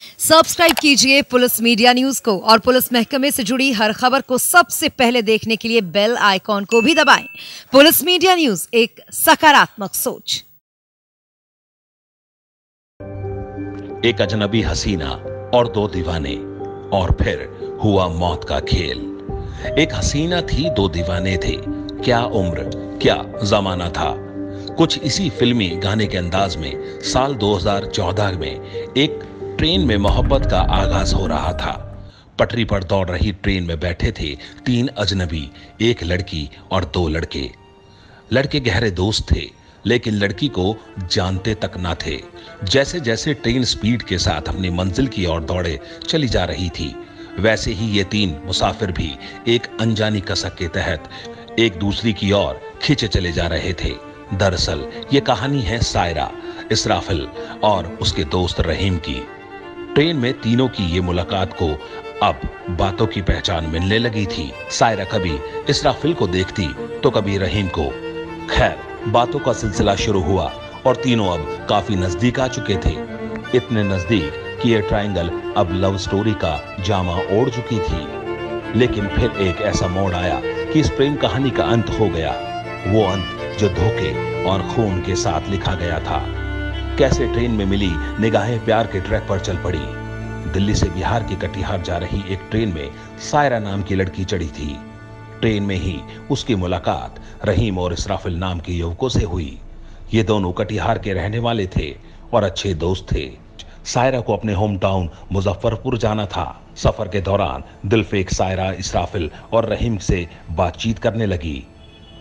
Subscribe कीजिए police media news को और पुलिस महकमे से जुड़ी हर खबर को सबसे पहले देखने के लिए बेल आइकॉन को भी दबाएं। पुलिस मीडिया न्यूज, एक सकारात्मक सोच। एक अजनबी हसीना और दो दीवाने, और फिर हुआ मौत का खेल। एक हसीना थी, दो दीवाने थे। क्या उम्र, क्या जमाना था। कुछ इसी फिल्मी गाने के अंदाज में साल 2014 में एक ट्रेन में मोहब्बत का आगाज हो रहा था। पटरी पर दौड़ रही ट्रेन में बैठे थे तीन अजनबी, एक लड़की और दो लड़के। लड़के गहरे दोस्त थे, लेकिन लड़की को जानते तक ना थे। जैसे जैसे ट्रेन स्पीड के साथ अपनी मंजिल की ओर दौड़े चली जा रही थी, वैसे ही ये तीन मुसाफिर भी एक अनजानी कसक के तहत एक दूसरी की ओर खींचे चले जा रहे थे। दरअसल ये कहानी है सायरा, इसराफिल और उसके दोस्त रहीम की। ट्रेन में तीनों की ये मुलाकात को अब बातों की पहचान मिलने लगी थी। सायरा कभी इसराफिल को देखती तो कभी रहीम को। खैर, बातों का सिलसिला शुरू हुआ और तीनों अब काफी नजदीक आ चुके थे। इतने नजदीक कि ये ट्रायंगल अब लव स्टोरी का जामा ओढ़ चुकी थी। लेकिन फिर एक ऐसा मोड़ आया कि इस प्रेम कहानी का अंत हो गया। वो अंत जो धोखे और खून के साथ लिखा गया था। कैसे ट्रेन में मिली निगाहें प्यार के ट्रैक पर चल पड़ी। दिल्ली से बिहार के कटिहार जा रही एक ट्रेन में सायरा नाम की लड़की चढ़ी थी। ट्रेन में ही उसकी मुलाकात रहीम और इसराफिल नाम के युवकों से हुई। ये दोनों कटिहार के रहने वाले थे और अच्छे दोस्त थे। सायरा को अपने होम टाउन मुजफ्फरपुर जाना था। सफर के दौरान दिलफेक सायरा इसराफिल और रहीम से बातचीत करने लगी।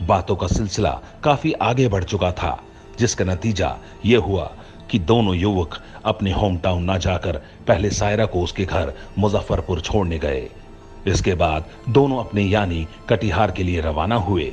बातों का सिलसिला काफी आगे बढ़ चुका था, जिसका नतीजा यह हुआ कि दोनों युवक अपने होम टाउन ना जाकर पहले सायरा को उसके घर मुजफ्फरपुर छोड़ने गए। इसके बाद दोनों अपने यानी कटिहार के लिए रवाना हुए।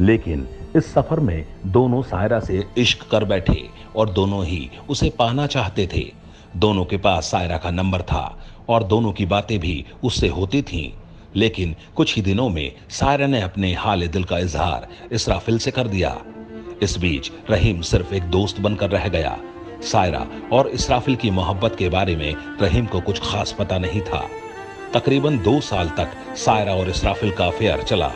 लेकिन इस सफर में दोनों सायरा से इश्क कर बैठे और दोनों ही उसे पाना चाहते थे। दोनों के पास सायरा का नंबर था और दोनों की बातें भी उससे होती थीं। लेकिन कुछ ही दिनों में सायरा ने अपने हाल दिल का इजहार इसराफिल से कर दिया। इस बीच रहीम सिर्फ एक दोस्त बनकर रह गया। सायरा और इसराफिल की मोहब्बत के बारे में रहीम को कुछ खास पता नहीं था। तकरीबन 2 साल तक सायरा और इसराफिल का अफेयर चला,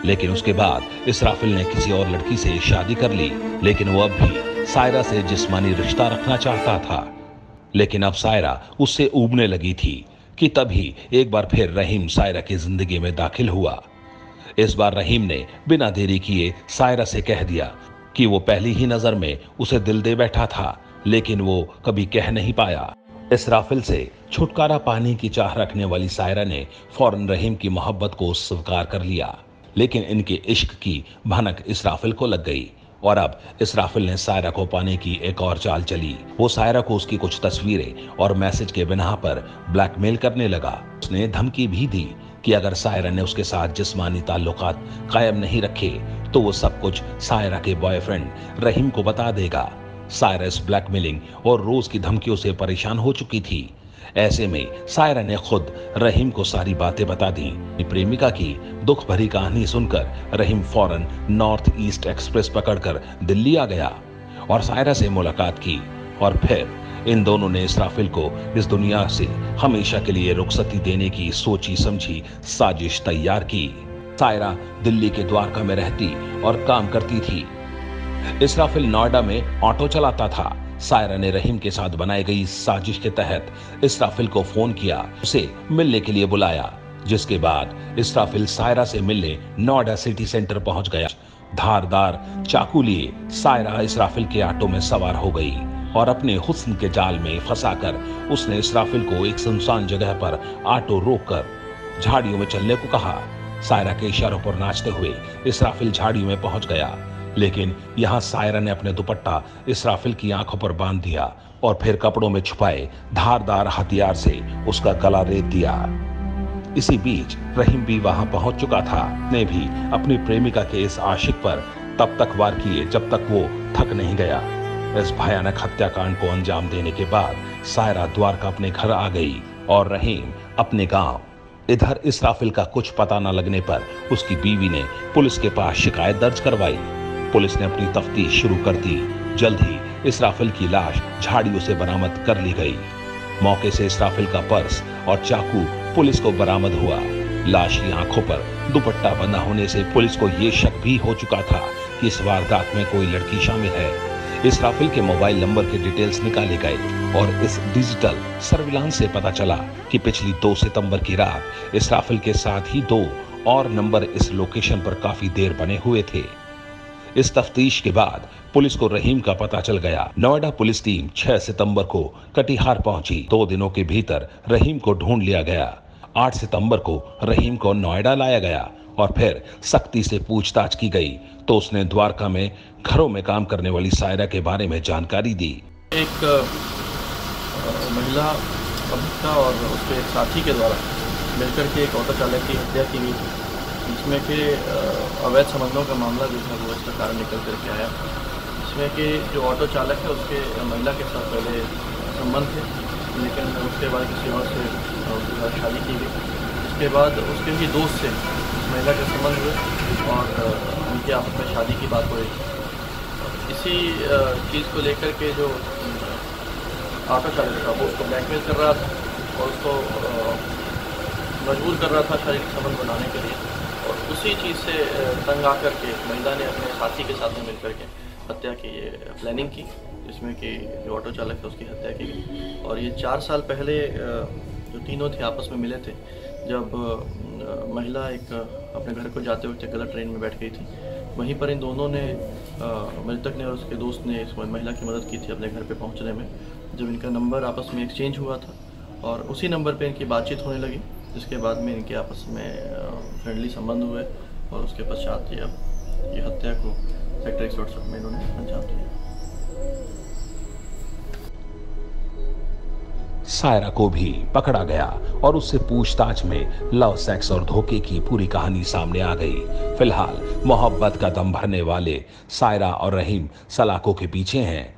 लेकिन उसके बाद इसराफिल ने किसी और लड़की से शादी कर ली। लेकिन वो अब भी सायरा से जिस्मानी रिश्ता रखना चाहता था। लेकिन अब सायरा उससे ऊबने लगी थी कि तभी एक बार फिर रहीम सायरा की जिंदगी में दाखिल हुआ। इस बार रहीम ने बिना देरी किए सायरा से कह दिया कि वो पहली ही नजर में उसे दिल दे बैठा था, लेकिन वो कभी कह नहीं पाया। इसराफिल से छुटकारा पाने की चाह रखने वाली सायरा ने फौरन रहीम की मोहब्बत को स्वीकार कर लिया। लेकिन इनके इश्क की भनक इसराफिल को लग गई और अब इसराफिल ने सायरा को पाने की एक और चाल चली। वो सायरा को उसकी कुछ तस्वीरें और मैसेज के बिना पर ब्लैकमेल करने लगा। उसने धमकी भी दी कि अगर सायरा ने उसके साथ जिस्मानी ताल्लुकात कायम नहीं रखे तो वो सब कुछ सायरा के बॉयफ्रेंड रहीम को बता देगा। सायरा इस ब्लैकमेलिंग और रोज की धमकियों से परेशान हो चुकी थी। ऐसे में सायरा ने खुद रहीम को सारी बातें बता दी। प्रेमिका की दुख भरी कहानी सुनकर रहीम फौरन नॉर्थ ईस्ट एक्सप्रेस पकड़कर दिल्ली आ गया और सायरा से मुलाकात की। और फिर इन दोनों ने इसराफिल को इस दुनिया से हमेशा के लिए रुखसती देने की सोची समझी साजिश तैयार की। सायरा दिल्ली के द्वारका में रहती और काम करती थी। इसराफिल नोएडा में ऑटो चलाता था। सायरा ने रहीम के साथ बनाई गई साजिश के तहत इसराफिल को फोन किया, उसे मिलने के लिए बुलाया, जिसके बाद इसराफिल सायरा से मिलने नोएडा सिटी सेंटर पहुंच गया। धारदार चाकू लिए सायरा इसराफिल के ऑटो में सवार हो गई और अपने हुस्न के जाल में फंसाकर उसने इसराफिल को एक सुनसान जगह पर ऑटो रोककर झाड़ियों में चलने को कहा। सायरा के इशारों पर नाचते हुए इसराफिल झाड़ियों में पहुंच गया, लेकिन यहाँ सायरा ने अपने दुपट्टा इसराफिल की आंखों पर बांध दिया और फिर कपड़ों में छुपाए धारदार हथियार से उसका गला रेत दिया। इसी बीच रहीम भी वहां पहुंच चुका था। ने भी अपनी प्रेमिका के इस आशिक पर तब तक वार किए जब तक वो थक नहीं गया। इस भयानक हत्याकांड को अंजाम देने के बाद सायरा द्वारका अपने घर आ गई और रहीम अपने गांव। इधर इसराफिल का कुछ पता न लगने पर उसकी बीवी ने पुलिस के पास शिकायत दर्ज करवाई। पुलिस ने अपनी तफ्तीश शुरू कर दी। जल्द ही इसराफिल की लाश झाड़ियों से बरामद कर ली गई। मौके से इसराफिल का पर्स और चाकू पुलिस को बरामद हुआ। लाश की आंखों पर दुपट्टा बंधा होने से पुलिस को ये शक भी हो चुका था कि इस वारदात में कोई लड़की शामिल है। इसराफिल के मोबाइल नंबर के डिटेल्स निकाले गए और इस डिजिटल सर्विलांस से पता चला कि पिछली 2 सितंबर की रात इसराफिल के साथ ही 2 और नंबर इस लोकेशन पर काफी देर बने हुए थे। इस तफ्तीश के बाद पुलिस को रहीम का पता चल गया। नोएडा पुलिस टीम 6 सितंबर को कटिहार पहुंची। 2 दिनों के भीतर रहीम को ढूंढ लिया गया। 8 सितंबर को रहीम को नोएडा लाया गया और फिर सख्ती से पूछताछ की गई तो उसने द्वारका में घरों में काम करने वाली सायरा के बारे में जानकारी दी। एक महिला अभियुक्ता और उसके एक साथी के द्वारा मिलकर के एक ऑटो चालक की हत्या की गई थी, जिसमें कि अवैध संबंधों का मामला जो है वो इसका कारण निकल करके आया, जिसमें कि जो ऑटो चालक है उसके महिला के साथ पहले संबंध थे, लेकिन उसके बाद किसी और से उसके साथ शादी की गई। इसके बाद उसके ही दोस्त से उस महिला के संबंध हुए और उनकी आपस में शादी की बात हुई। इसी चीज़ को लेकर के जो ऑटो चालक था वो उसको ब्लैकमेल कर रहा था और उसको मजबूर कर रहा था शारीरिक संबंध बनाने के लिए, और उसी चीज़ से तंग आकर के महिला ने अपने साथी के साथ में मिलकर के हत्या की प्लानिंग की, जिसमें कि जो ऑटो चालक था उसकी हत्या की गई। और ये 4 साल पहले जो तीनों थे आपस में मिले थे, जब महिला एक अपने घर को जाते वक्त गलत ट्रेन में बैठ गई थी, वहीं पर इन दोनों ने मृतक ने और उसके दोस्त ने इस महिला की मदद की थी अपने घर पे पहुंचने में। जब इनका नंबर आपस में एक्सचेंज हुआ था और उसी नंबर पे इनकी बातचीत होने लगी, जिसके बाद में इनके आपस में फ्रेंडली संबंध हुए और उसके पश्चात ये हत्या को सेक्टर 168 में इन्होंने अंजाम दिया। सायरा को भी पकड़ा गया और उससे पूछताछ में लव, सेक्स और धोखे की पूरी कहानी सामने आ गई। फिलहाल मोहब्बत का दम भरने वाले सायरा और रहीम सलाखों के पीछे हैं।